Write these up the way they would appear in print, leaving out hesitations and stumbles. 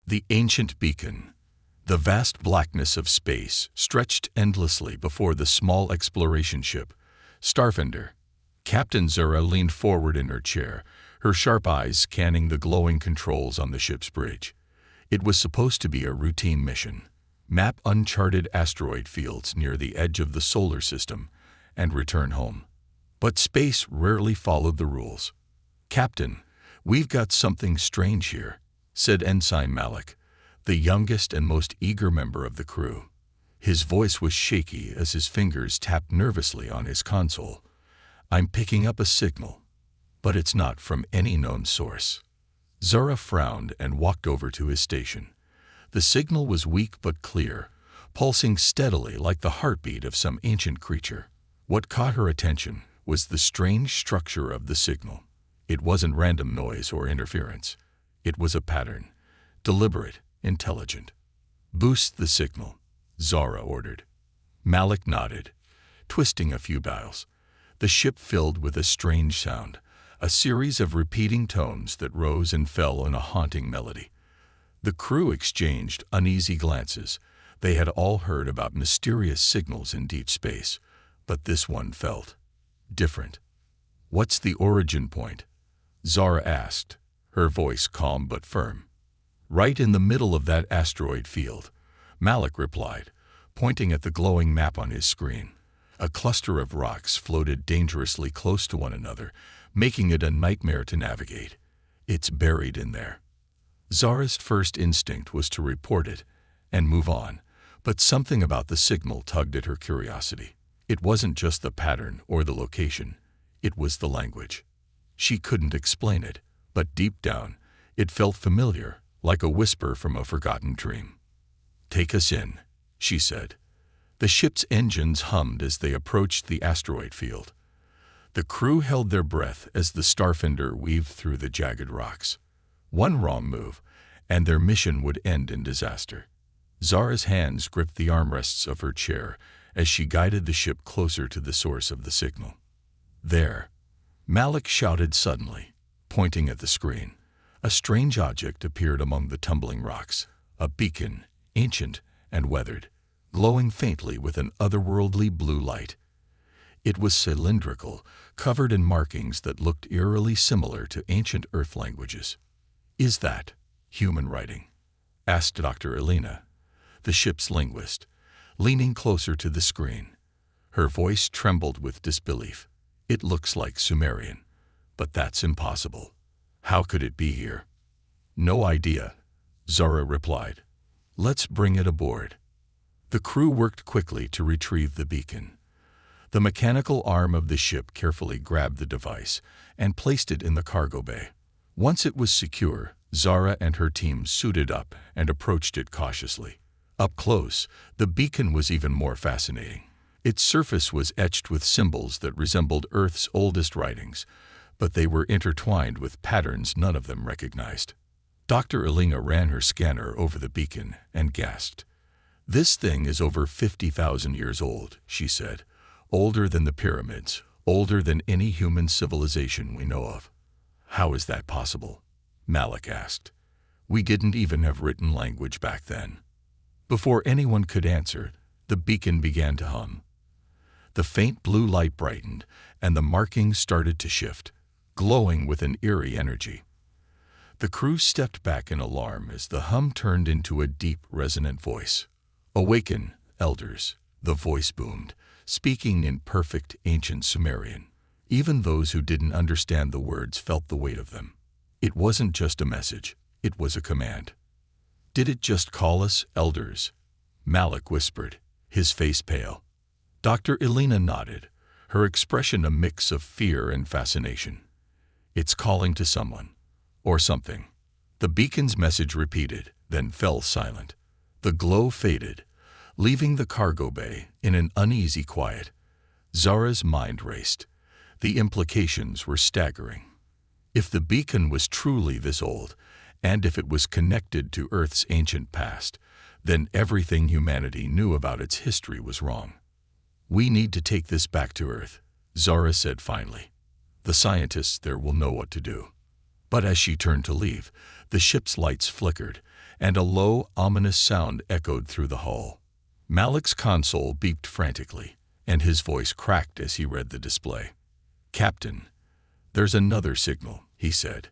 The ancient beacon. The vast blackness of space stretched endlessly before the small exploration ship, Starfinder. Captain Zura leaned forward in her chair, her sharp eyes scanning the glowing controls on the ship's bridge. It was supposed to be a routine mission. Map uncharted asteroid fields near the edge of the solar system and return home. But space rarely followed the rules. "Captain, we've got something strange here," said Ensign Malik, the youngest and most eager member of the crew. His voice was shaky as his fingers tapped nervously on his console. "I'm picking up a signal, but it's not from any known source." Zara frowned and walked over to his station. The signal was weak but clear, pulsing steadily like the heartbeat of some ancient creature. What caught her attention was the strange structure of the signal. It wasn't random noise or interference. It was a pattern, deliberate, intelligent. "Boost the signal," Zara ordered. Malik nodded, twisting a few dials. The ship filled with a strange sound, a series of repeating tones that rose and fell in a haunting melody. The crew exchanged uneasy glances. They had all heard about mysterious signals in deep space, but this one felt different. "What's the origin point?" Zara asked, her voice calm but firm. "Right in the middle of that asteroid field," Malik replied, pointing at the glowing map on his screen. A cluster of rocks floated dangerously close to one another, making it a nightmare to navigate. "It's buried in there." Zara's first instinct was to report it and move on, but something about the signal tugged at her curiosity. It wasn't just the pattern or the location, it was the language. She couldn't explain it, but deep down, it felt familiar, like a whisper from a forgotten dream. "Take us in," she said. The ship's engines hummed as they approached the asteroid field. The crew held their breath as the Starfinder weaved through the jagged rocks. One wrong move, and their mission would end in disaster. Zara's hands gripped the armrests of her chair as she guided the ship closer to the source of the signal. "There!" Malik shouted suddenly, pointing at the screen. A strange object appeared among the tumbling rocks, a beacon, ancient and weathered, glowing faintly with an otherworldly blue light. It was cylindrical, covered in markings that looked eerily similar to ancient Earth languages. "Is that human writing?" asked Dr. Elena, the ship's linguist, leaning closer to the screen. Her voice trembled with disbelief. "It looks like Sumerian, but that's impossible. How could it be here?" "No idea," Zara replied. "Let's bring it aboard." The crew worked quickly to retrieve the beacon. The mechanical arm of the ship carefully grabbed the device and placed it in the cargo bay. Once it was secure, Zara and her team suited up and approached it cautiously. Up close, the beacon was even more fascinating. Its surface was etched with symbols that resembled Earth's oldest writings, but they were intertwined with patterns none of them recognized. Dr. Elena ran her scanner over the beacon and gasped. "This thing is over 50,000 years old," she said. "Older than the pyramids, older than any human civilization we know of." "How is that possible?" Malik asked. "We didn't even have written language back then." Before anyone could answer, the beacon began to hum. The faint blue light brightened, and the markings started to shift, glowing with an eerie energy. The crew stepped back in alarm as the hum turned into a deep, resonant voice. "Awaken, elders," the voice boomed, speaking in perfect ancient Sumerian. Even those who didn't understand the words felt the weight of them. It wasn't just a message, it was a command. "Did it just call us, elders?" Malik whispered, his face pale. Dr. Elena nodded, her expression a mix of fear and fascination. "It's calling to someone, or something." The beacon's message repeated, then fell silent. The glow faded, leaving the cargo bay in an uneasy quiet. Zara's mind raced. The implications were staggering. If the beacon was truly this old, and if it was connected to Earth's ancient past, then everything humanity knew about its history was wrong. "We need to take this back to Earth," Zara said finally. "The scientists there will know what to do." But as she turned to leave, the ship's lights flickered, and a low, ominous sound echoed through the hull. Malik's console beeped frantically, and his voice cracked as he read the display. "Captain, there's another signal," he said,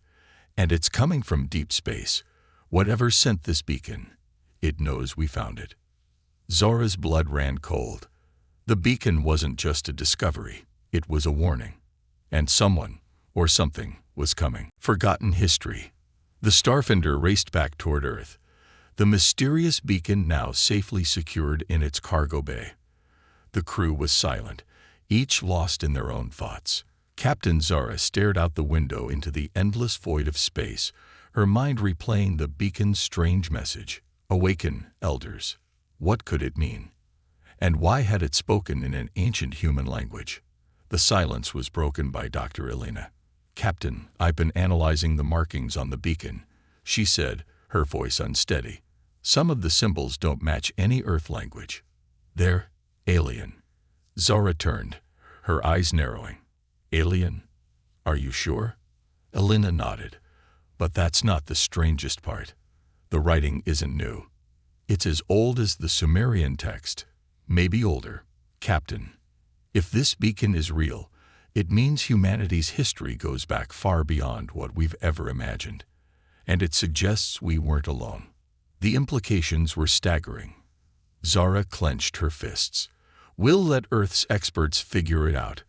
"and it's coming from deep space. Whatever sent this beacon, it knows we found it." Zora's blood ran cold. The beacon wasn't just a discovery, it was a warning. And someone, or something, was coming. Forgotten history. The Starfinder raced back toward Earth, the mysterious beacon now safely secured in its cargo bay. The crew was silent, each lost in their own thoughts. Captain Zara stared out the window into the endless void of space, her mind replaying the beacon's strange message. "Awaken, elders." What could it mean? And why had it spoken in an ancient human language? The silence was broken by Dr. Elena. "Captain, I've been analyzing the markings on the beacon," she said, her voice unsteady. "Some of the symbols don't match any Earth language. They're alien." Zara turned, her eyes narrowing. "Alien? Are you sure?" Elena nodded. "But that's not the strangest part. The writing isn't new. It's as old as the Sumerian text, maybe older. Captain, if this beacon is real, it means humanity's history goes back far beyond what we've ever imagined. And it suggests we weren't alone." The implications were staggering. Zara clenched her fists. "We'll let Earth's experts figure it out.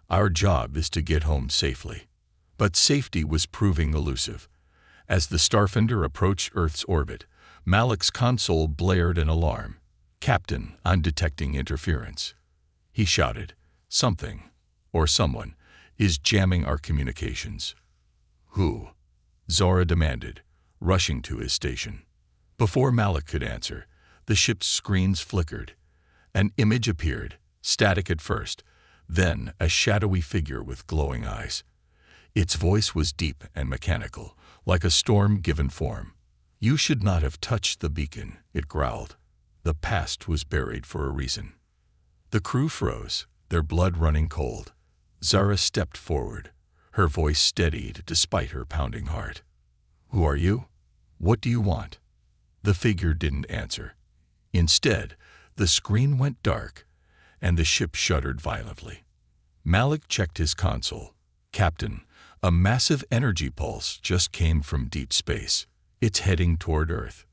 Our job is to get home safely." But safety was proving elusive. As the Starfinder approached Earth's orbit, Malik's console blared an alarm. "Captain, I'm detecting interference." He shouted. "Something, or someone, is jamming our communications." "Who?" Zara demanded, rushing to his station. Before Malik could answer, the ship's screens flickered. An image appeared, static at first, then a shadowy figure with glowing eyes. Its voice was deep and mechanical, like a storm given form. "You should not have touched the beacon," it growled. "The past was buried for a reason." The crew froze, their blood running cold. Zara stepped forward, her voice steadied despite her pounding heart. "Who are you? What do you want?" The figure didn't answer. Instead, the screen went dark, and the ship shuddered violently. Malik checked his console. "Captain, a massive energy pulse just came from deep space. It's heading toward Earth."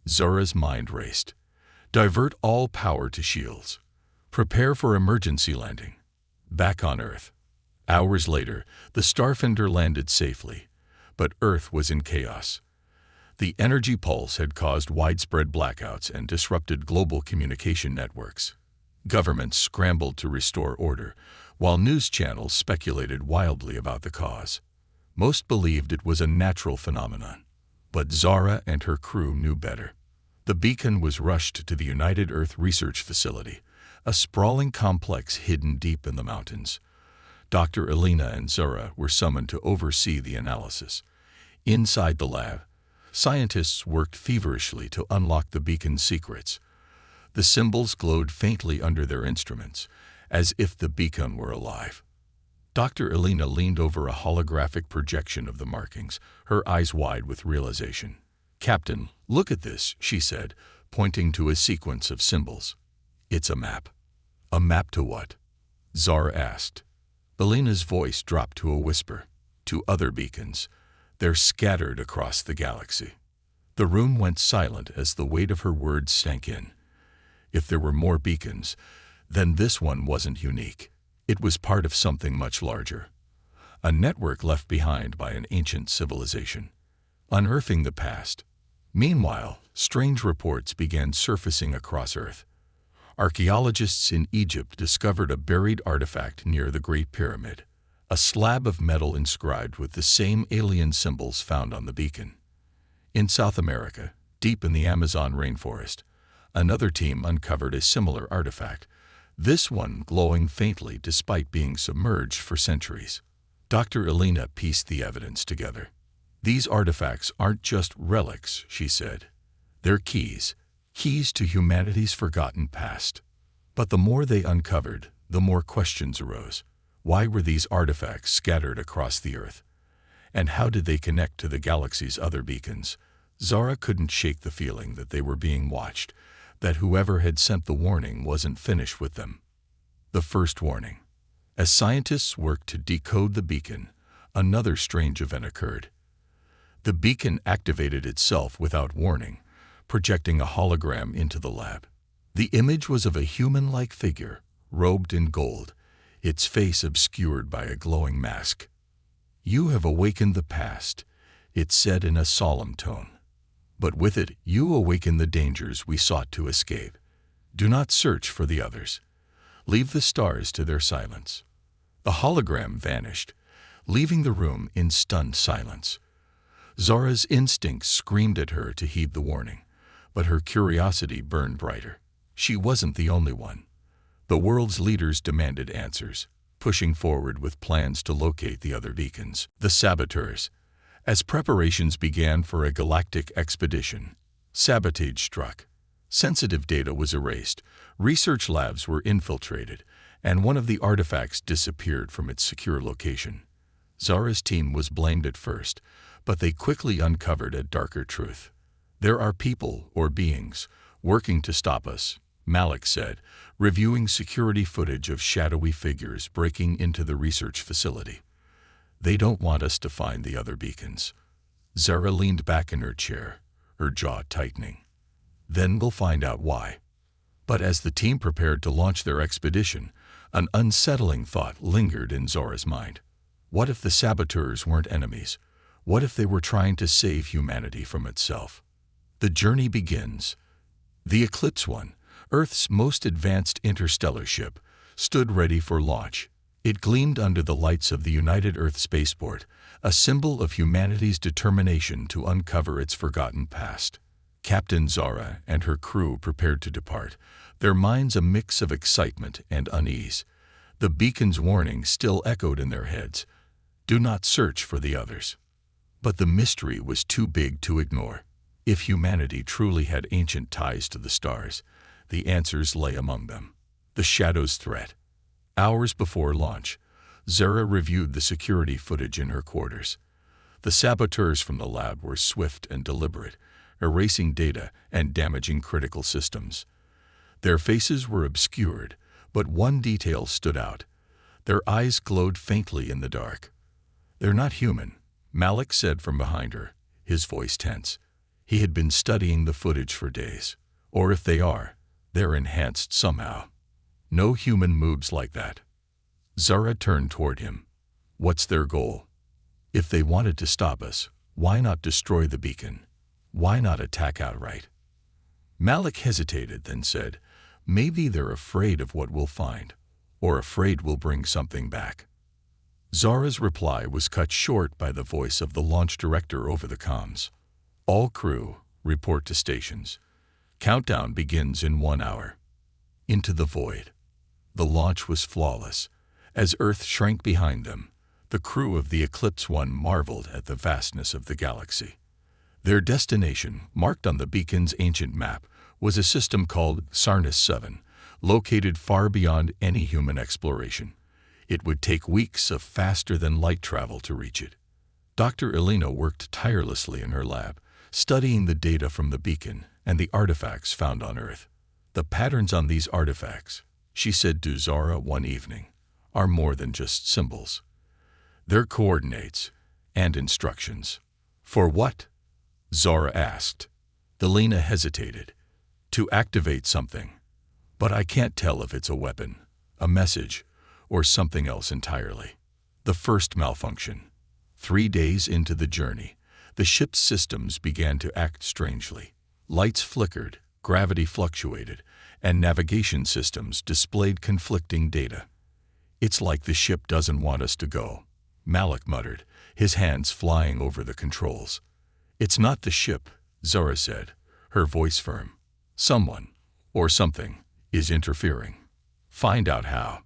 Zora's mind raced. "Divert all power to shields. Prepare for emergency landing." Back on Earth. Hours later, the Starfinder landed safely, but Earth was in chaos. The energy pulse had caused widespread blackouts and disrupted global communication networks. Governments scrambled to restore order, while news channels speculated wildly about the cause. Most believed it was a natural phenomenon, but Zara and her crew knew better. The beacon was rushed to the United Earth Research Facility, a sprawling complex hidden deep in the mountains. Dr. Elena and Zara were summoned to oversee the analysis. Inside the lab, scientists worked feverishly to unlock the beacon's secrets. The symbols glowed faintly under their instruments, as if the beacon were alive. Dr. Elena leaned over a holographic projection of the markings, her eyes wide with realization. "Captain, look at this," she said, pointing to a sequence of symbols. "It's a map." "A map to what?" Zara asked. Elena's voice dropped to a whisper. "To other beacons. They're scattered across the galaxy." The room went silent as the weight of her words sank in. If there were more beacons, then this one wasn't unique. It was part of something much larger. A network left behind by an ancient civilization, unearthing the past. Meanwhile, strange reports began surfacing across Earth. Archaeologists in Egypt discovered a buried artifact near the Great Pyramid, a slab of metal inscribed with the same alien symbols found on the beacon. In South America, deep in the Amazon rainforest, another team uncovered a similar artifact, this one glowing faintly despite being submerged for centuries. Dr. Elena pieced the evidence together. "These artifacts aren't just relics," she said. "They're keys to humanity's forgotten past." But the more they uncovered, the more questions arose. Why were these artifacts scattered across the Earth? And how did they connect to the galaxy's other beacons? Zara couldn't shake the feeling that they were being watched, that whoever had sent the warning wasn't finished with them. The first warning. As scientists worked to decode the beacon, another strange event occurred. The beacon activated itself without warning, projecting a hologram into the lab. The image was of a human-like figure, robed in gold, its face obscured by a glowing mask. "You have awakened the past," it said in a solemn tone. "But with it, you awaken the dangers we sought to escape. Do not search for the others. Leave the stars to their silence." The hologram vanished, leaving the room in stunned silence. Zara's instincts screamed at her to heed the warning, but her curiosity burned brighter. She wasn't the only one. The world's leaders demanded answers, pushing forward with plans to locate the other beacons. The saboteurs. As preparations began for a galactic expedition, sabotage struck. Sensitive data was erased, research labs were infiltrated, and one of the artifacts disappeared from its secure location. Zara's team was blamed at first, but they quickly uncovered a darker truth. "There are people, or beings, working to stop us," Malik said, reviewing security footage of shadowy figures breaking into the research facility. "They don't want us to find the other beacons." Zara leaned back in her chair, her jaw tightening. "Then we'll find out why." But as the team prepared to launch their expedition, an unsettling thought lingered in Zora's mind. What if the saboteurs weren't enemies? What if they were trying to save humanity from itself? The journey begins. The Eclipse One, Earth's most advanced interstellar ship, stood ready for launch. It gleamed under the lights of the United Earth Spaceport, a symbol of humanity's determination to uncover its forgotten past. Captain Zara and her crew prepared to depart, their minds a mix of excitement and unease. The beacon's warning still echoed in their heads. "Do not search for the others." But the mystery was too big to ignore. If humanity truly had ancient ties to the stars, the answers lay among them. The Shadow's threat. Hours before launch, Zara reviewed the security footage in her quarters. The saboteurs from the lab were swift and deliberate, erasing data and damaging critical systems. Their faces were obscured, but one detail stood out. Their eyes glowed faintly in the dark. "They're not human," Malik said from behind her, his voice tense. He had been studying the footage for days. "Or if they are, they're enhanced somehow. No human moves like that." Zara turned toward him. "What's their goal? If they wanted to stop us, why not destroy the beacon? Why not attack outright?" Malik hesitated, then said, "Maybe they're afraid of what we'll find, or afraid we'll bring something back." Zara's reply was cut short by the voice of the launch director over the comms. "All crew, report to stations. Countdown begins in 1 hour." Into the void. The launch was flawless. As Earth shrank behind them, the crew of the Eclipse One marveled at the vastness of the galaxy. Their destination, marked on the beacon's ancient map, was a system called Sarnis 7, located far beyond any human exploration. It would take weeks of faster-than-light travel to reach it. Dr. Elena worked tirelessly in her lab, studying the data from the beacon and the artifacts found on Earth. "The patterns on these artifacts," she said to Zara one evening, "are more than just symbols. They're coordinates and instructions." "For what?" Zara asked. Elena hesitated. "To activate something. But I can't tell if it's a weapon, a message, or something else entirely." The first malfunction. 3 days into the journey, the ship's systems began to act strangely. Lights flickered, gravity fluctuated, and navigation systems displayed conflicting data. "It's like the ship doesn't want us to go," Malik muttered, his hands flying over the controls. "It's not the ship," Zara said, her voice firm. "Someone, or something, is interfering. Find out how."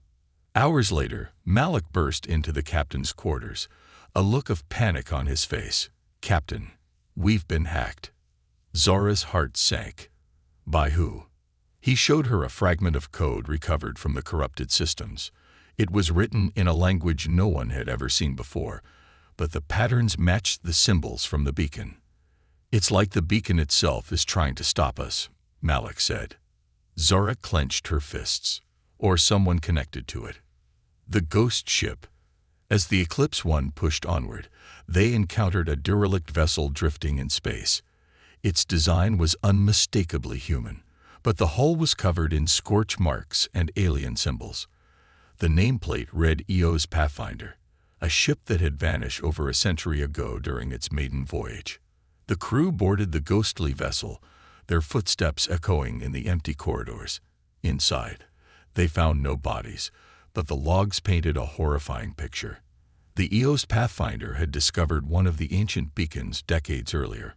Hours later, Malik burst into the captain's quarters, a look of panic on his face. "Captain, we've been hacked." Zara's heart sank. "By who?" He showed her a fragment of code recovered from the corrupted systems. It was written in a language no one had ever seen before, but the patterns matched the symbols from the beacon. It's like the beacon itself is trying to stop us, Malik said. Zara clenched her fists. Or someone connected to it. The ghost ship. As the Eclipse One pushed onward, they encountered a derelict vessel drifting in space. Its design was unmistakably human, but the hull was covered in scorch marks and alien symbols. The nameplate read EO's Pathfinder, a ship that had vanished over a century ago during its maiden voyage. The crew boarded the ghostly vessel, their footsteps echoing in the empty corridors. Inside, they found no bodies, but the logs painted a horrifying picture. The EO's Pathfinder had discovered one of the ancient beacons decades earlier.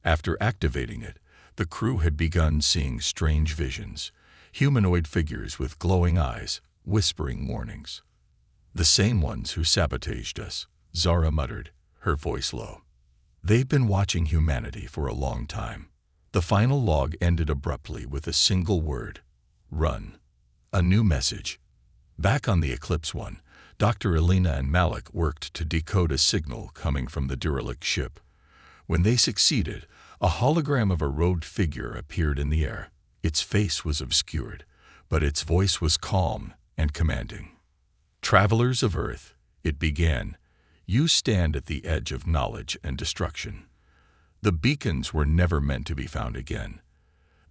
After activating it, the crew had begun seeing strange visions, humanoid figures with glowing eyes, whispering warnings. "The same ones who sabotaged us," Zara muttered, her voice low. "They've been watching humanity for a long time." The final log ended abruptly with a single word: run. A new message. Back on the Eclipse One, Dr. Elena and Malik worked to decode a signal coming from the derelict ship. When they succeeded, a hologram of a robed figure appeared in the air. Its face was obscured, but its voice was calm and commanding. "Travelers of Earth," it began, "you stand at the edge of knowledge and destruction. The beacons were never meant to be found again.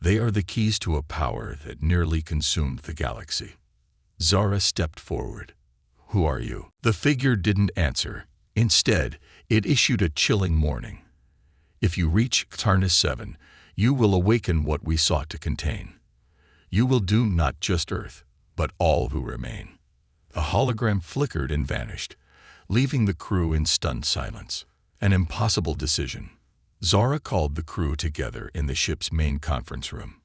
They are the keys to a power that nearly consumed the galaxy." Zara stepped forward. "Who are you?" The figure didn't answer. Instead, it issued a chilling warning. "If you reach Xarnas 7, you will awaken what we sought to contain. You will doom not just Earth, but all who remain." The hologram flickered and vanished, leaving the crew in stunned silence. An impossible decision. Zara called the crew together in the ship's main conference room.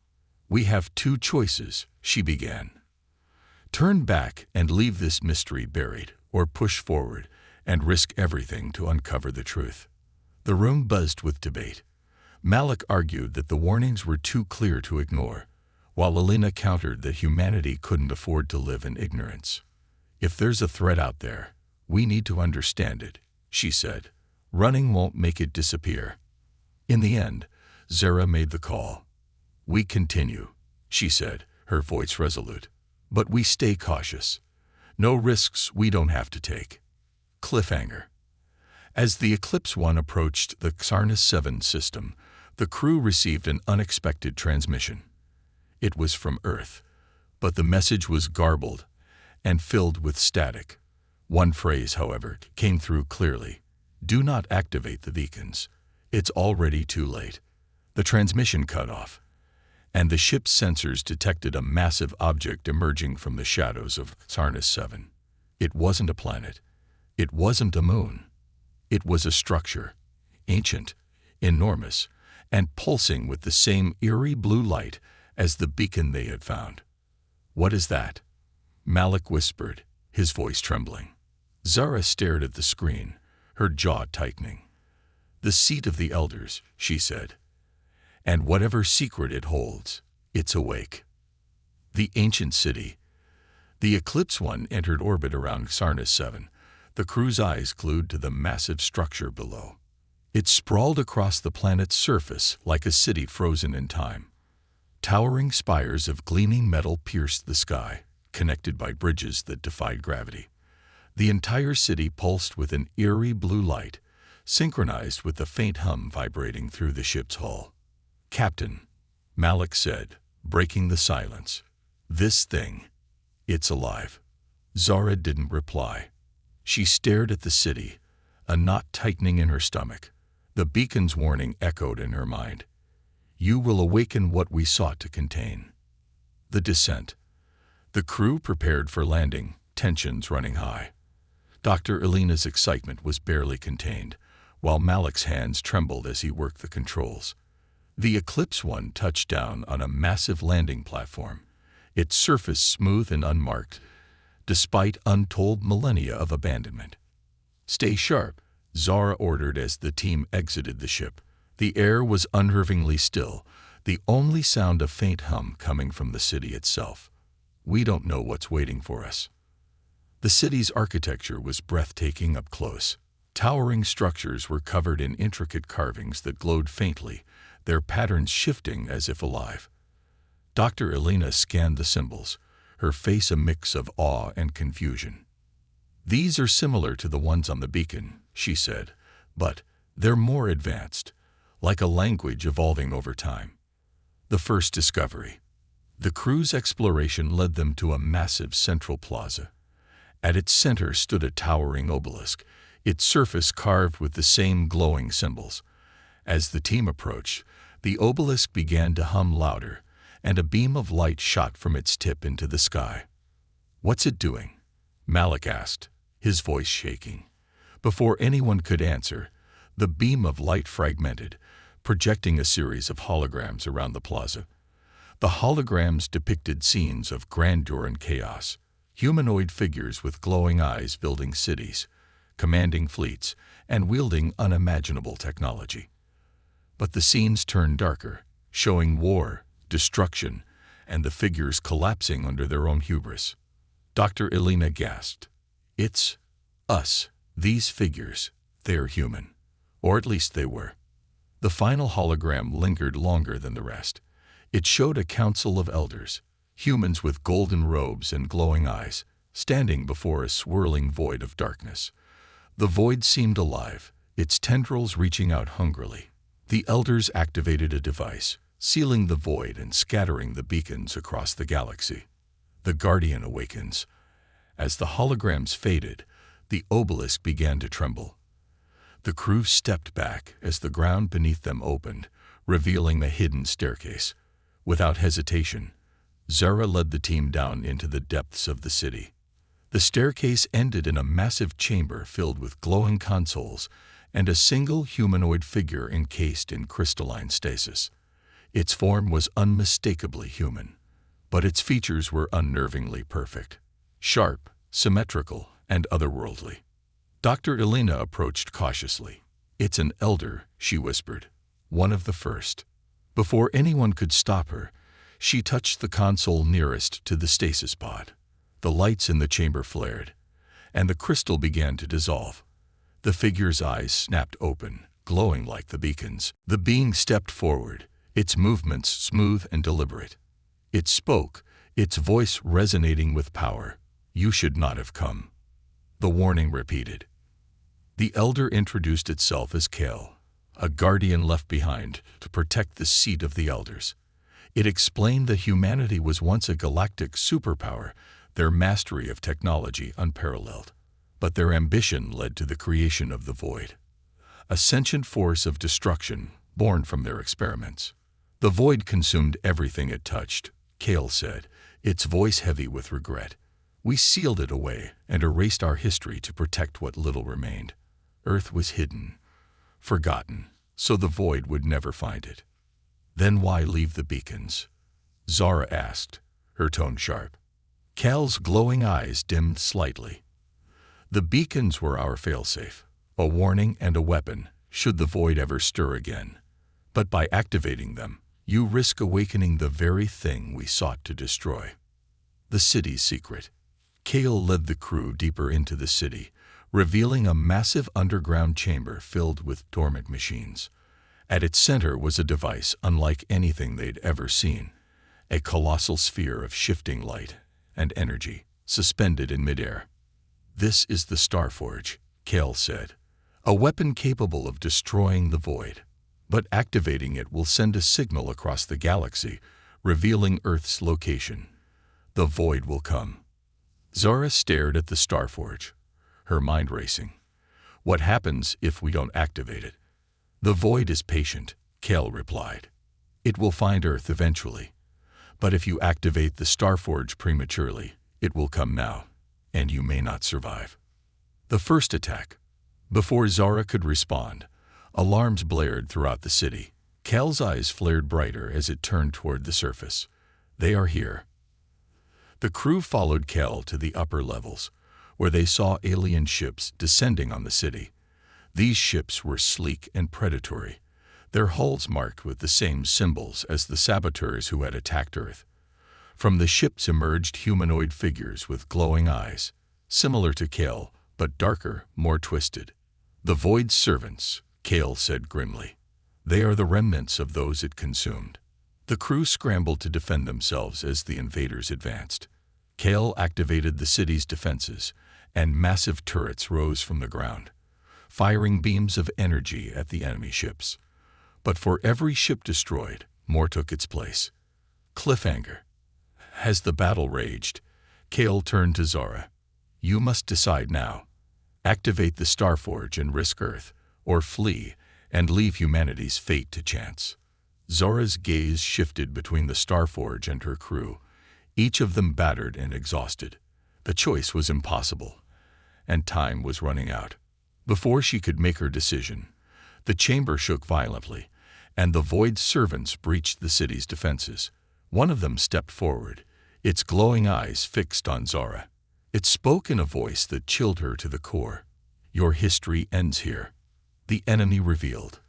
"We have two choices," she began. "Turn back and leave this mystery buried, or push forward and risk everything to uncover the truth." The room buzzed with debate. Malik argued that the warnings were too clear to ignore, while Elena countered that humanity couldn't afford to live in ignorance. "If there's a threat out there, we need to understand it," she said. "Running won't make it disappear." In the end, Zara made the call. "We continue," she said, her voice resolute. "But we stay cautious. No risks we don't have to take." Cliffhanger. As the Eclipse One approached the Xarnas 7 system, the crew received an unexpected transmission. It was from Earth, but the message was garbled and filled with static. One phrase, however, came through clearly: "Do not activate the beacons. It's already too late." The transmission cut off, and the ship's sensors detected a massive object emerging from the shadows of Xarnas 7. It wasn't a planet. It wasn't a moon. It was a structure, ancient, enormous, and pulsing with the same eerie blue light as the beacon they had found. "What is that?" Malik whispered, his voice trembling. Zara stared at the screen, her jaw tightening. "The seat of the elders," she said. "And whatever secret it holds, it's awake." The ancient city. The Eclipse One entered orbit around Xarnas 7, the crew's eyes glued to the massive structure below. It sprawled across the planet's surface like a city frozen in time. Towering spires of gleaming metal pierced the sky, connected by bridges that defied gravity. The entire city pulsed with an eerie blue light, synchronized with the faint hum vibrating through the ship's hull. "Captain," Malik said, breaking the silence, "this thing, it's alive." Zara didn't reply. She stared at the city, a knot tightening in her stomach. The beacon's warning echoed in her mind. "You will awaken what we sought to contain." The descent. The crew prepared for landing, tensions running high. Dr. Elena's excitement was barely contained, while Malik's hands trembled as he worked the controls. The Eclipse One touched down on a massive landing platform, its surface smooth and unmarked, despite untold millennia of abandonment. "Stay sharp," Zara ordered as the team exited the ship. The air was unnervingly still, the only sound a faint hum coming from the city itself. "We don't know what's waiting for us." The city's architecture was breathtaking up close. Towering structures were covered in intricate carvings that glowed faintly, their patterns shifting as if alive. Dr. Elena scanned the symbols, her face a mix of awe and confusion. "These are similar to the ones on the beacon," she said, "but they're more advanced, like a language evolving over time." The first discovery. The crew's exploration led them to a massive central plaza. At its center stood a towering obelisk, its surface carved with the same glowing symbols. As the team approached, the obelisk began to hum louder, and a beam of light shot from its tip into the sky. "What's it doing?" Malik asked, his voice shaking. Before anyone could answer, the beam of light fragmented, projecting a series of holograms around the plaza. The holograms depicted scenes of grandeur and chaos, humanoid figures with glowing eyes building cities, commanding fleets, and wielding unimaginable technology. But the scenes turned darker, showing war, destruction, and the figures collapsing under their own hubris. Dr. Elena gasped. "It's us, these figures. They're human. Or at least they were." The final hologram lingered longer than the rest. It showed a council of elders, humans with golden robes and glowing eyes, standing before a swirling void of darkness. The void seemed alive, its tendrils reaching out hungrily. The elders activated a device, sealing the void and scattering the beacons across the galaxy. The Guardian awakens. As the holograms faded, the obelisk began to tremble. The crew stepped back as the ground beneath them opened, revealing a hidden staircase. Without hesitation, Zara led the team down into the depths of the city. The staircase ended in a massive chamber filled with glowing consoles and a single humanoid figure encased in crystalline stasis. Its form was unmistakably human, but its features were unnervingly perfect, sharp, symmetrical, and otherworldly. Dr. Elena approached cautiously. "It's an elder," she whispered, "one of the first." Before anyone could stop her, she touched the console nearest to the stasis pod. The lights in the chamber flared, and the crystal began to dissolve. The figure's eyes snapped open, glowing like the beacons. The being stepped forward, its movements smooth and deliberate. It spoke, its voice resonating with power. "You should not have come." The warning repeated. The elder introduced itself as Kale, a guardian left behind to protect the seat of the elders. It explained that humanity was once a galactic superpower, their mastery of technology unparalleled. But their ambition led to the creation of the Void, a sentient force of destruction born from their experiments. "The Void consumed everything it touched," Kale said, its voice heavy with regret. "We sealed it away and erased our history to protect what little remained. Earth was hidden, forgotten, so the Void would never find it." "Then why leave the beacons?" Zara asked, her tone sharp. Cal's glowing eyes dimmed slightly. "The beacons were our failsafe, a warning and a weapon, should the Void ever stir again. But by activating them, you risk awakening the very thing we sought to destroy." The city's secret. Kale led the crew deeper into the city, revealing a massive underground chamber filled with dormant machines. At its center was a device unlike anything they'd ever seen, a colossal sphere of shifting light and energy, suspended in midair. "This is the Starforge," Kale said, "a weapon capable of destroying the Void. But activating it will send a signal across the galaxy, revealing Earth's location. The Void will come." Zara stared at the Starforge, her mind racing. "What happens if we don't activate it?" "The Void is patient," Kale replied. "It will find Earth eventually. But if you activate the Starforge prematurely, it will come now, and you may not survive." The first attack. Before Zara could respond, alarms blared throughout the city. Kale's eyes flared brighter as it turned toward the surface. "They are here." The crew followed Kale to the upper levels, where they saw alien ships descending on the city. These ships were sleek and predatory, their hulls marked with the same symbols as the saboteurs who had attacked Earth. From the ships emerged humanoid figures with glowing eyes, similar to Kale, but darker, more twisted. "The Void's servants," Kale said grimly. "They are the remnants of those it consumed." The crew scrambled to defend themselves as the invaders advanced. Kale activated the city's defenses, and massive turrets rose from the ground, firing beams of energy at the enemy ships. But for every ship destroyed, more took its place. Cliffhanger. As the battle raged, Kale turned to Zara. "You must decide now. Activate the Starforge and risk Earth, or flee and leave humanity's fate to chance." Zara's gaze shifted between the Starforge and her crew, each of them battered and exhausted. The choice was impossible, and time was running out. Before she could make her decision, the chamber shook violently, and the Void's servants breached the city's defenses. One of them stepped forward, its glowing eyes fixed on Zara. It spoke in a voice that chilled her to the core. "Your history ends here," the enemy revealed.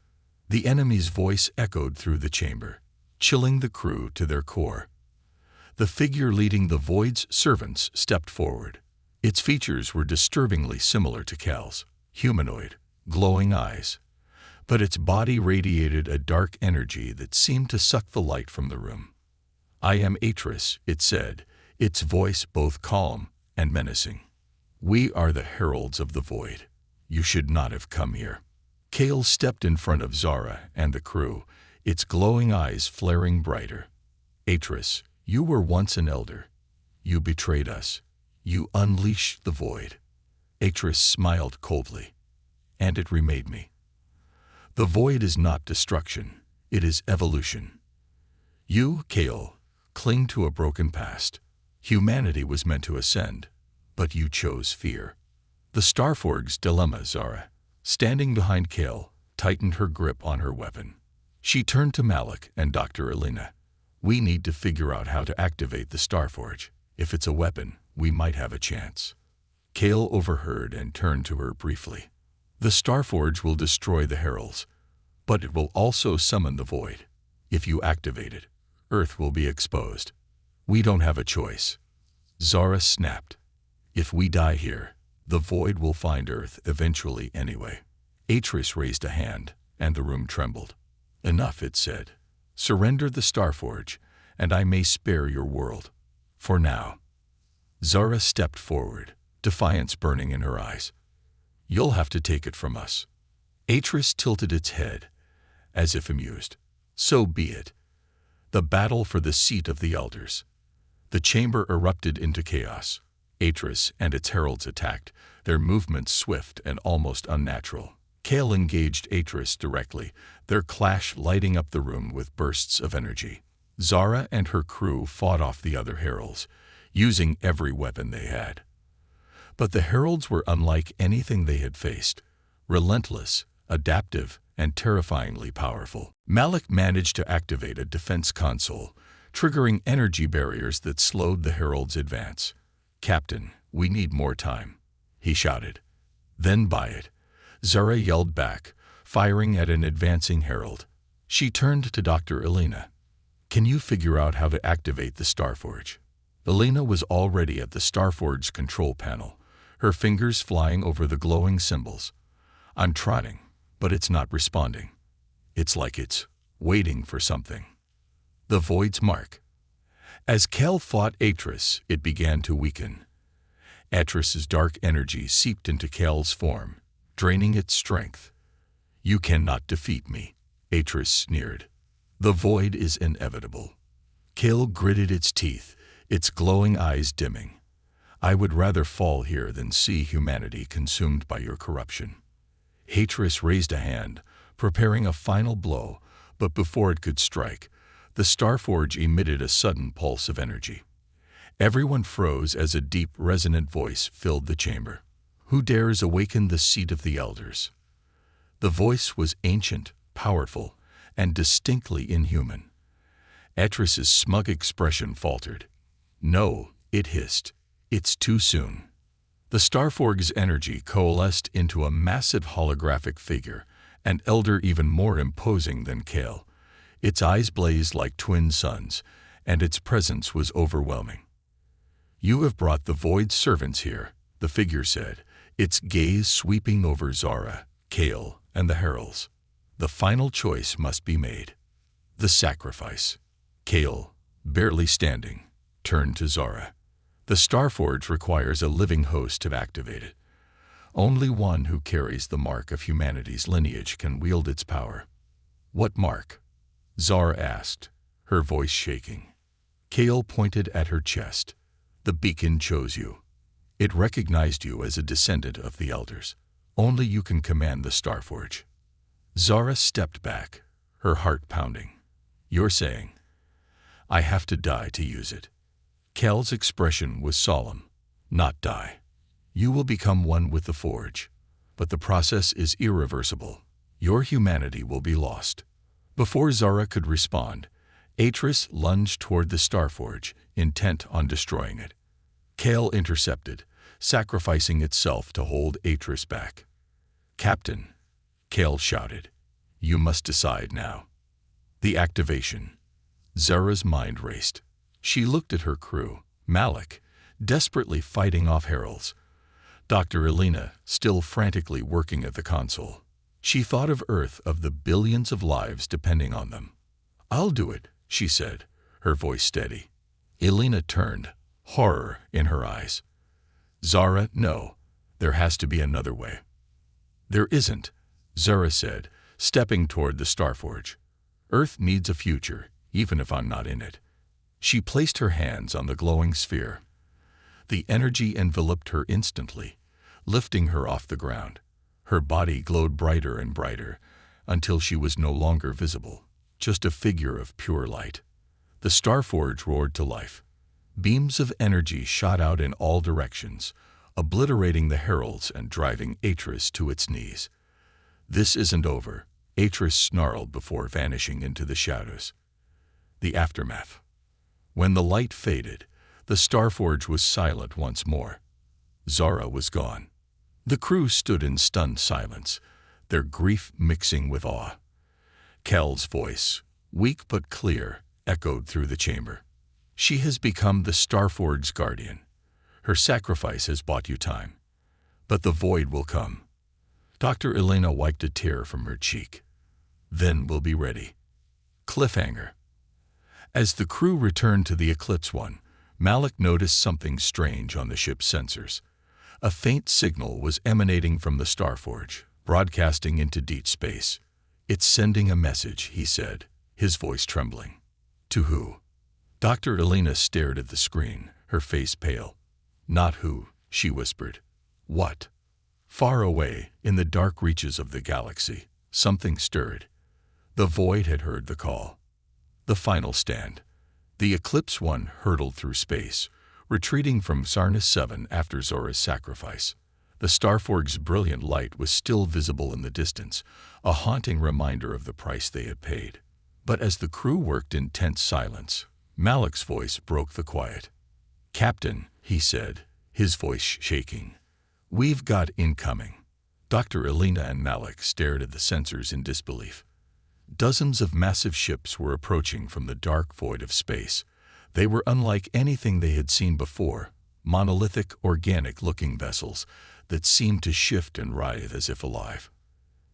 The enemy's voice echoed through the chamber, chilling the crew to their core. The figure leading the Void's servants stepped forward. Its features were disturbingly similar to Cal's, humanoid, glowing eyes. But its body radiated a dark energy that seemed to suck the light from the room. "I am Atris," it said, its voice both calm and menacing. "We are the heralds of the Void. You should not have come here." Kale stepped in front of Zara and the crew, its glowing eyes flaring brighter. "Atris, you were once an elder. You betrayed us. You unleashed the Void." Atris smiled coldly. "And it remade me. The Void is not destruction, it is evolution. You, Kale, cling to a broken past. Humanity was meant to ascend, but you chose fear." The Starforge's dilemma, Zara, standing behind Kale, tightened her grip on her weapon. She turned to Malik and Dr. Elena. "We need to figure out how to activate the Starforge. If it's a weapon, we might have a chance." Kale overheard and turned to her briefly. "The Starforge will destroy the heralds, but it will also summon the Void. If you activate it, Earth will be exposed. We don't have a choice." Zara snapped. "If we die here, the Void will find Earth eventually anyway." Atris raised a hand, and the room trembled. "Enough," it said. "Surrender the Starforge, and I may spare your world. For now." Zara stepped forward, defiance burning in her eyes. "You'll have to take it from us." Atris tilted its head, as if amused. "So be it. The battle for the seat of the elders." The chamber erupted into chaos. Atris and its heralds attacked, their movements swift and almost unnatural. Kale engaged Atris directly, their clash lighting up the room with bursts of energy. Zara and her crew fought off the other heralds, using every weapon they had. But the heralds were unlike anything they had faced, relentless, adaptive, and terrifyingly powerful. Malik managed to activate a defense console, triggering energy barriers that slowed the herald's advance. "Captain, we need more time," he shouted. "Then buy it," Zara yelled back, firing at an advancing herald. She turned to Dr. Elena. "Can you figure out how to activate the Starforge?" Elena was already at the Starforge's control panel, her fingers flying over the glowing symbols. "I'm trying, but it's not responding. It's like it's waiting for something." The Void's mark. As Kel fought Atris, it began to weaken. Atris's dark energy seeped into Kel's form, draining its strength. "You cannot defeat me," Atris sneered. "The Void is inevitable." Kel gritted its teeth, its glowing eyes dimming. "I would rather fall here than see humanity consumed by your corruption." Atris raised a hand, preparing a final blow, but before it could strike, the Starforge emitted a sudden pulse of energy. Everyone froze as a deep, resonant voice filled the chamber. "Who dares awaken the seat of the elders?" The voice was ancient, powerful, and distinctly inhuman. Atris's smug expression faltered. "No," it hissed. "It's too soon." The Starforge's energy coalesced into a massive holographic figure, an elder even more imposing than Kale. Its eyes blazed like twin suns, and its presence was overwhelming. "You have brought the Void's servants here," the figure said, its gaze sweeping over Zara, Kale and the heralds. The final choice must be made. The sacrifice. Kale, barely standing, turned to Zara. The Starforge requires a living host to activate it. Only one who carries the mark of humanity's lineage can wield its power. What mark? Zara asked, her voice shaking. Kale pointed at her chest. The beacon chose you. It recognized you as a descendant of the Elders. Only you can command the Starforge. Zara stepped back, her heart pounding. You're saying, I have to die to use it. Kale's expression was solemn. Not die. You will become one with the Forge, but the process is irreversible. Your humanity will be lost. Before Zara could respond, Atris lunged toward the Starforge, intent on destroying it. Kale intercepted, sacrificing itself to hold Atris back. Captain, Kale shouted, you must decide now. The activation. Zara's mind raced. She looked at her crew, Malik, desperately fighting off heralds. Dr. Elena, still frantically working at the console. She thought of Earth, of the billions of lives depending on them. I'll do it, she said, her voice steady. Elena turned, horror in her eyes. Zara, no. There has to be another way. There isn't, Zara said, stepping toward the Starforge. Earth needs a future, even if I'm not in it. She placed her hands on the glowing sphere. The energy enveloped her instantly, lifting her off the ground. Her body glowed brighter and brighter, until she was no longer visible, just a figure of pure light. The Starforge roared to life. Beams of energy shot out in all directions, obliterating the heralds and driving Atris to its knees. This isn't over, Atris snarled before vanishing into the shadows. The aftermath. When the light faded, the Starforge was silent once more. Zara was gone. The crew stood in stunned silence, their grief mixing with awe. Kel's voice, weak but clear, echoed through the chamber. She has become the Starforge's guardian. Her sacrifice has bought you time. But the void will come. Dr. Elena wiped a tear from her cheek. Then we'll be ready. Cliffhanger. As the crew returned to the Eclipse One, Malik noticed something strange on the ship's sensors. A faint signal was emanating from the Starforge, broadcasting into deep space. It's sending a message, he said, his voice trembling. To who? Dr. Elena stared at the screen, her face pale. Not who, she whispered. What? Far away, in the dark reaches of the galaxy, something stirred. The void had heard the call. The final stand. The Eclipse One hurtled through space, retreating from Sarnus 7 after Zora's sacrifice. The Starforge's brilliant light was still visible in the distance, a haunting reminder of the price they had paid. But as the crew worked in tense silence, Malik's voice broke the quiet. Captain, he said, his voice shaking. We've got incoming. Dr. Elena and Malik stared at the sensors in disbelief. Dozens of massive ships were approaching from the dark void of space. They were unlike anything they had seen before, monolithic, organic-looking vessels that seemed to shift and writhe as if alive.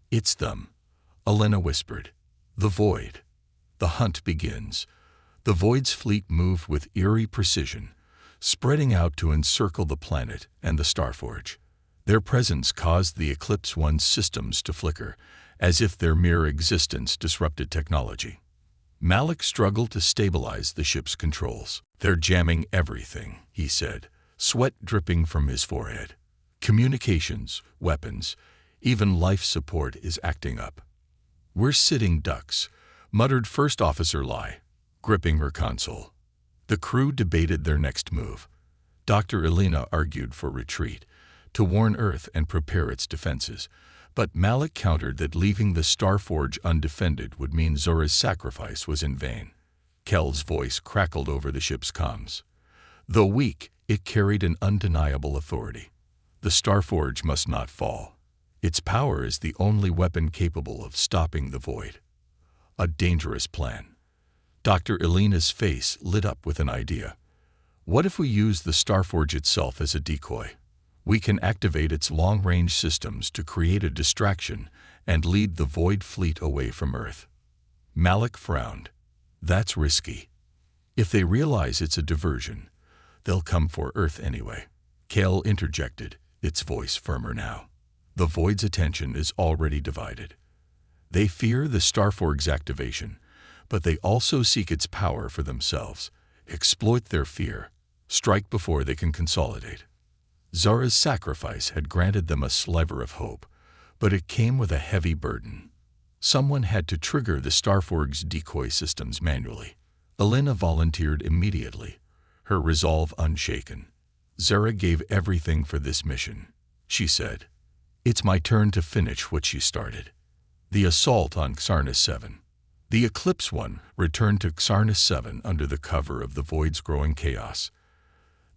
It's them, Elena whispered. The void. The hunt begins. The void's fleet moved with eerie precision, spreading out to encircle the planet and the Starforge. Their presence caused the Eclipse One's systems to flicker, as if their mere existence disrupted technology. Malik struggled to stabilize the ship's controls. They're jamming everything, he said, sweat dripping from his forehead. Communications, weapons, even life support is acting up. We're sitting ducks, muttered First Officer Lai, gripping her console. The crew debated their next move. Dr. Elena argued for retreat, to warn Earth and prepare its defenses, but Malik countered that leaving the Starforge undefended would mean Zora's sacrifice was in vain. Kel's voice crackled over the ship's comms. Though weak, it carried an undeniable authority. The Starforge must not fall. Its power is the only weapon capable of stopping the void. A dangerous plan. Dr. Elena's face lit up with an idea. What if we use the Starforge itself as a decoy? We can activate its long-range systems to create a distraction and lead the Void fleet away from Earth. Malik frowned. That's risky. If they realize it's a diversion, they'll come for Earth anyway. Kale interjected, its voice firmer now. The Void's attention is already divided. They fear the Starforg's activation, but they also seek its power for themselves, exploit their fear, strike before they can consolidate. Zara's sacrifice had granted them a sliver of hope, but it came with a heavy burden. Someone had to trigger the Starforg's decoy systems manually. Elena volunteered immediately, her resolve unshaken. Zara gave everything for this mission, she said. It's my turn to finish what she started. The assault on Xarnas 7. The Eclipse One returned to Xarnas 7 under the cover of the Void's growing chaos.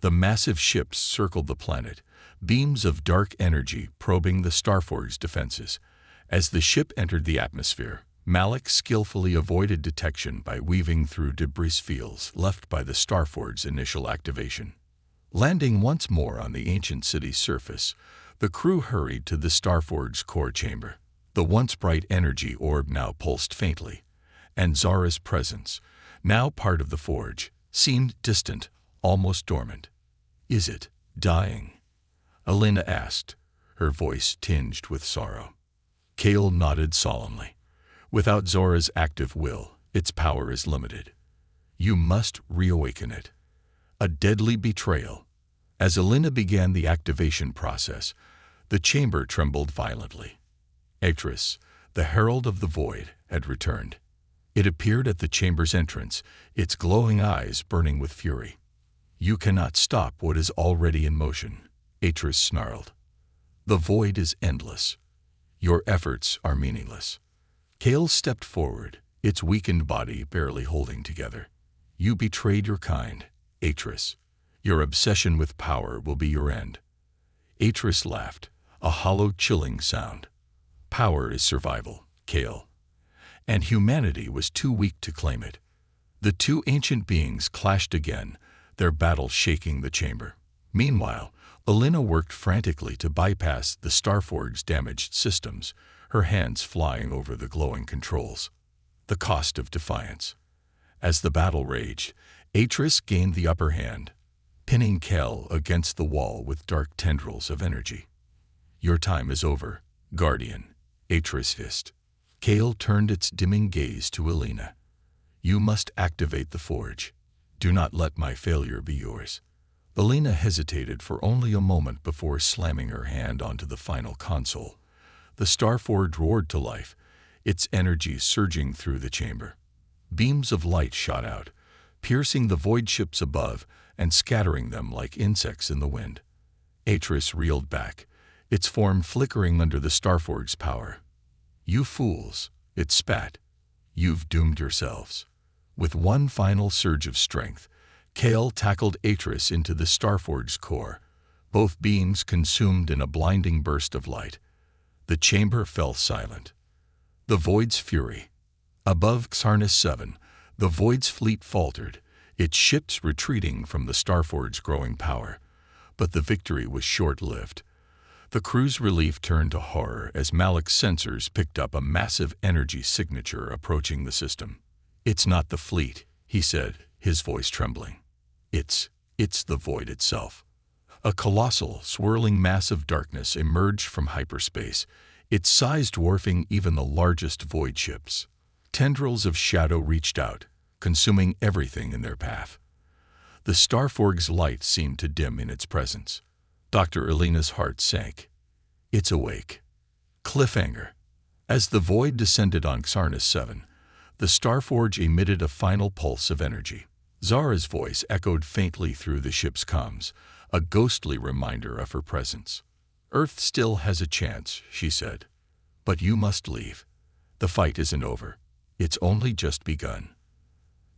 The massive ships circled the planet, beams of dark energy probing the Starforg's defenses. As the ship entered the atmosphere, Malik skillfully avoided detection by weaving through debris fields left by the Starforg's initial activation. Landing once more on the ancient city's surface, the crew hurried to the Starforg's core chamber. The once bright energy orb now pulsed faintly, and Zara's presence, now part of the forge, seemed distant, almost dormant. Is it dying? Elena asked, her voice tinged with sorrow. Kale nodded solemnly. Without Zora's active will, its power is limited. You must reawaken it. A deadly betrayal. As Elena began the activation process, the chamber trembled violently. Atris, the herald of the Void, had returned. It appeared at the chamber's entrance, its glowing eyes burning with fury. You cannot stop what is already in motion, Atris snarled. The Void is endless. Your efforts are meaningless. Kale stepped forward, its weakened body barely holding together. You betrayed your kind, Atris. Your obsession with power will be your end. Atris laughed, a hollow, chilling sound. Power is survival, Kale. And humanity was too weak to claim it. The two ancient beings clashed again, their battle shaking the chamber. Meanwhile, Elena worked frantically to bypass the Starforg's damaged systems, her hands flying over the glowing controls. The cost of defiance. As the battle raged, Atris gained the upper hand, pinning Kel against the wall with dark tendrils of energy. Your time is over, Guardian, Atris hissed. Kale turned its dimming gaze to Elena. You must activate the forge. Do not let my failure be yours. Elena hesitated for only a moment before slamming her hand onto the final console. The Starforge roared to life, its energy surging through the chamber. Beams of light shot out, piercing the Void ships above and scattering them like insects in the wind. Atris reeled back, its form flickering under the Starforge's power. You fools, it spat. You've doomed yourselves. With one final surge of strength, Kale tackled Atris into the Starforge's core, both beams consumed in a blinding burst of light. The chamber fell silent. The Void's fury. Above Xarnas 7, the Void's fleet faltered, its ships retreating from the Starforge's growing power. But the victory was short-lived. The crew's relief turned to horror as Malik's sensors picked up a massive energy signature approaching the system. It's not the fleet, he said, his voice trembling. It's the Void itself. A colossal, swirling mass of darkness emerged from hyperspace, its size dwarfing even the largest Void ships. Tendrils of shadow reached out, consuming everything in their path. The Starforg's light seemed to dim in its presence. Dr. Elena's heart sank. It's awake. Cliffhanger. As the Void descended on Xarnas 7, the Starforge emitted a final pulse of energy. Zara's voice echoed faintly through the ship's comms, a ghostly reminder of her presence. Earth still has a chance, she said. But you must leave. The fight isn't over. It's only just begun.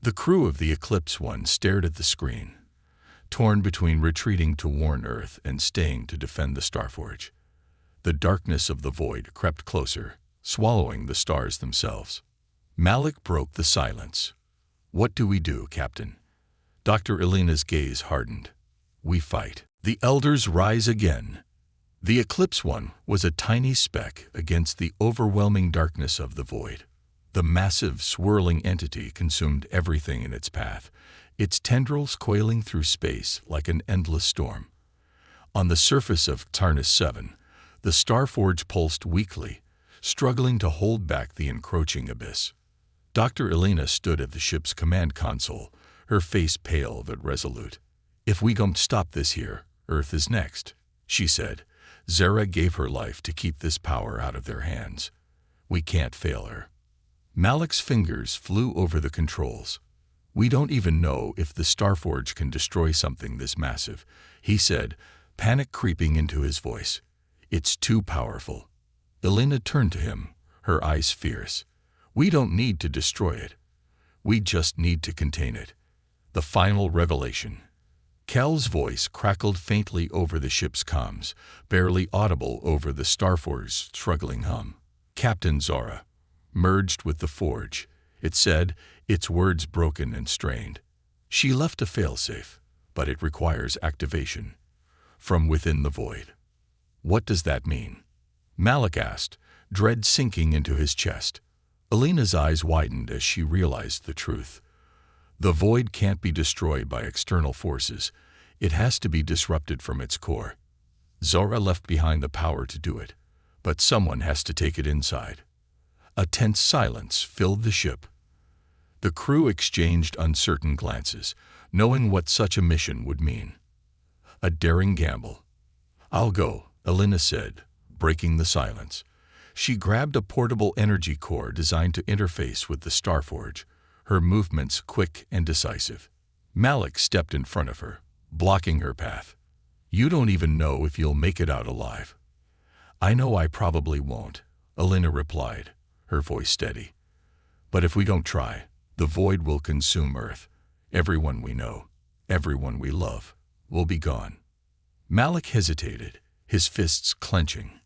The crew of the Eclipse One stared at the screen, torn between retreating to warn Earth and staying to defend the Starforge. The darkness of the Void crept closer, swallowing the stars themselves. Malik broke the silence. What do we do, Captain? Dr. Elena's gaze hardened. We fight. The elders rise again. The Eclipse One was a tiny speck against the overwhelming darkness of the void. The massive, swirling entity consumed everything in its path, its tendrils coiling through space like an endless storm. On the surface of Tarnus 7, the Starforge pulsed weakly, struggling to hold back the encroaching abyss. Dr. Elena stood at the ship's command console, her face pale but resolute. "If we don't stop this here, Earth is next," she said. "Zara gave her life to keep this power out of their hands. We can't fail her." Malik's fingers flew over the controls. "We don't even know if the Starforge can destroy something this massive," he said, panic creeping into his voice. "It's too powerful." Elena turned to him, her eyes fierce. "We don't need to destroy it. We just need to contain it." The final revelation. Cal's voice crackled faintly over the ship's comms, barely audible over the Starforge's struggling hum. "Captain Zara." Merged with the forge, it said, its words broken and strained. "She left a failsafe, but it requires activation from within the void." "What does that mean?" Malik asked, dread sinking into his chest. Elena's eyes widened as she realized the truth. The void can't be destroyed by external forces. It has to be disrupted from its core. Zara left behind the power to do it, but someone has to take it inside. A tense silence filled the ship. The crew exchanged uncertain glances, knowing what such a mission would mean. A daring gamble. "I'll go," Elena said, breaking the silence. She grabbed a portable energy core designed to interface with the Starforge, her movements quick and decisive. Malik stepped in front of her, blocking her path. "You don't even know if you'll make it out alive." "I know I probably won't," Elena replied, her voice steady. "But if we don't try, the void will consume Earth. Everyone we know, everyone we love, will be gone." Malik hesitated, his fists clenching.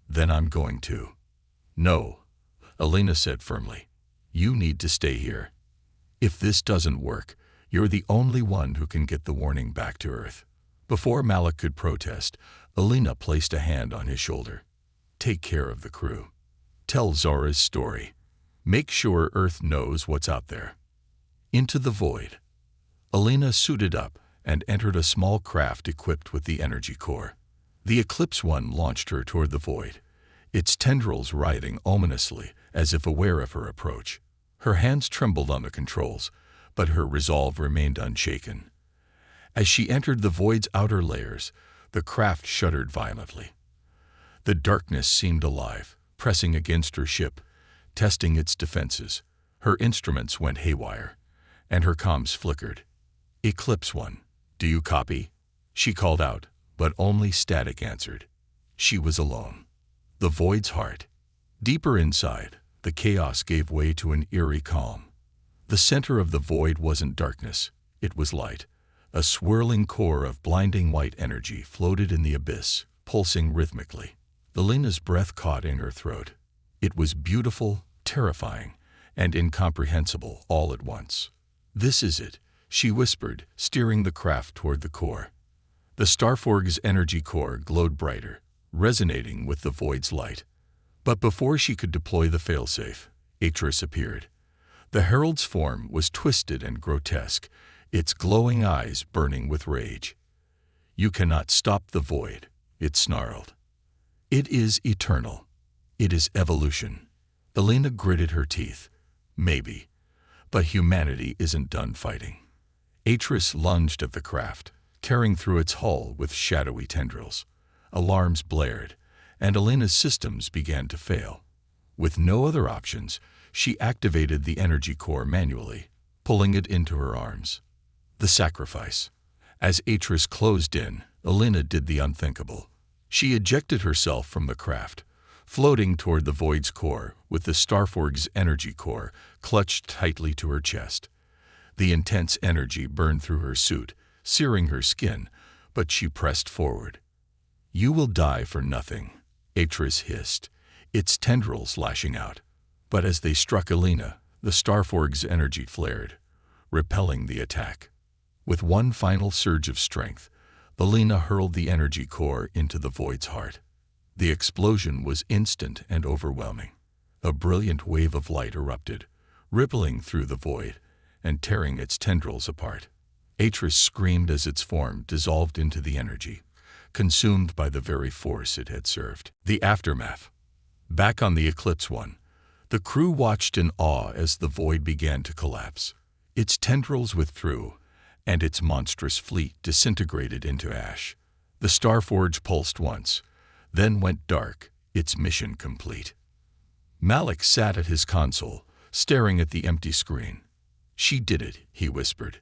"Then I'm going to." "No," Elena said firmly. "You need to stay here. If this doesn't work, you're the only one who can get the warning back to Earth." Before Malik could protest, Elena placed a hand on his shoulder. "Take care of the crew. Tell Zara's story. Make sure Earth knows what's out there." Into the void. Elena suited up and entered a small craft equipped with the energy core. The Eclipse One launched her toward the void, its tendrils writhing ominously as if aware of her approach. Her hands trembled on the controls, but her resolve remained unshaken. As she entered the void's outer layers, the craft shuddered violently. The darkness seemed alive, pressing against her ship, testing its defenses. Her instruments went haywire, and her comms flickered. "Eclipse One, do you copy?" she called out, but only static answered. She was alone. The void's heart. Deeper inside, the chaos gave way to an eerie calm. The center of the void wasn't darkness, it was light. A swirling core of blinding white energy floated in the abyss, pulsing rhythmically. Elena's breath caught in her throat. It was beautiful, terrifying, and incomprehensible all at once. "This is it," she whispered, steering the craft toward the core. The Starforge's energy core glowed brighter, resonating with the void's light. But before she could deploy the failsafe, Atris appeared. The Herald's form was twisted and grotesque, its glowing eyes burning with rage. "You cannot stop the void," it snarled. "It is eternal. It is evolution." Elena gritted her teeth. "Maybe, but humanity isn't done fighting." Atris lunged at the craft, tearing through its hull with shadowy tendrils. Alarms blared, and Elena's systems began to fail. With no other options, she activated the energy core manually, pulling it into her arms. The sacrifice. As Atris closed in, Elena did the unthinkable. She ejected herself from the craft, floating toward the void's core with the Starforge's energy core clutched tightly to her chest. The intense energy burned through her suit, searing her skin, but she pressed forward. "You will die for nothing," Atris hissed, its tendrils lashing out. But as they struck Elena, the Starforge's energy flared, repelling the attack. With one final surge of strength, Alina hurled the energy core into the void's heart. The explosion was instant and overwhelming. A brilliant wave of light erupted, rippling through the void and tearing its tendrils apart. Atris screamed as its form dissolved into the energy, consumed by the very force it had served. The aftermath. Back on the Eclipse One, the crew watched in awe as the void began to collapse. Its tendrils withdrew, and its monstrous fleet disintegrated into ash. The Starforge pulsed once, then went dark, its mission complete. Malik sat at his console, staring at the empty screen. "She did it," he whispered.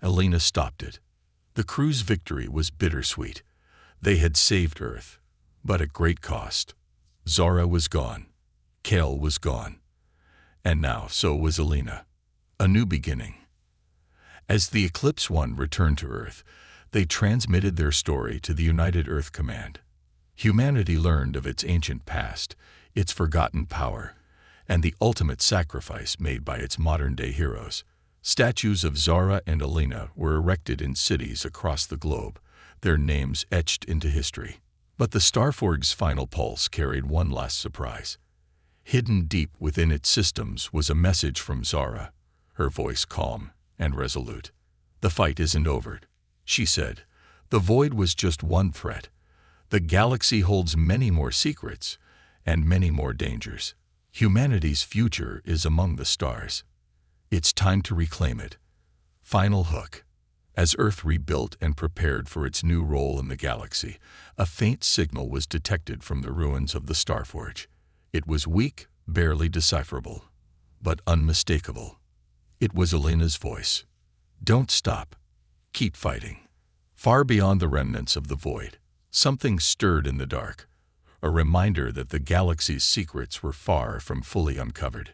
Alina stopped it. The crew's victory was bittersweet. They had saved Earth, but at great cost. Zara was gone. Kale was gone. And now so was Alina. A new beginning. As the Eclipse One returned to Earth, they transmitted their story to the United Earth Command. Humanity learned of its ancient past, its forgotten power, and the ultimate sacrifice made by its modern-day heroes. Statues of Zara and Alina were erected in cities across the globe, their names etched into history. But the Starforge's final pulse carried one last surprise. Hidden deep within its systems was a message from Zara, her voice calm and resolute. "The fight isn't over," she said. "The void was just one threat. The galaxy holds many more secrets and many more dangers. Humanity's future is among the stars. It's time to reclaim it." Final hook. As Earth rebuilt and prepared for its new role in the galaxy, a faint signal was detected from the ruins of the Starforge. It was weak, barely decipherable, but unmistakable. It was Alina's voice. "Don't stop. Keep fighting." Far beyond the remnants of the void, something stirred in the dark, a reminder that the galaxy's secrets were far from fully uncovered.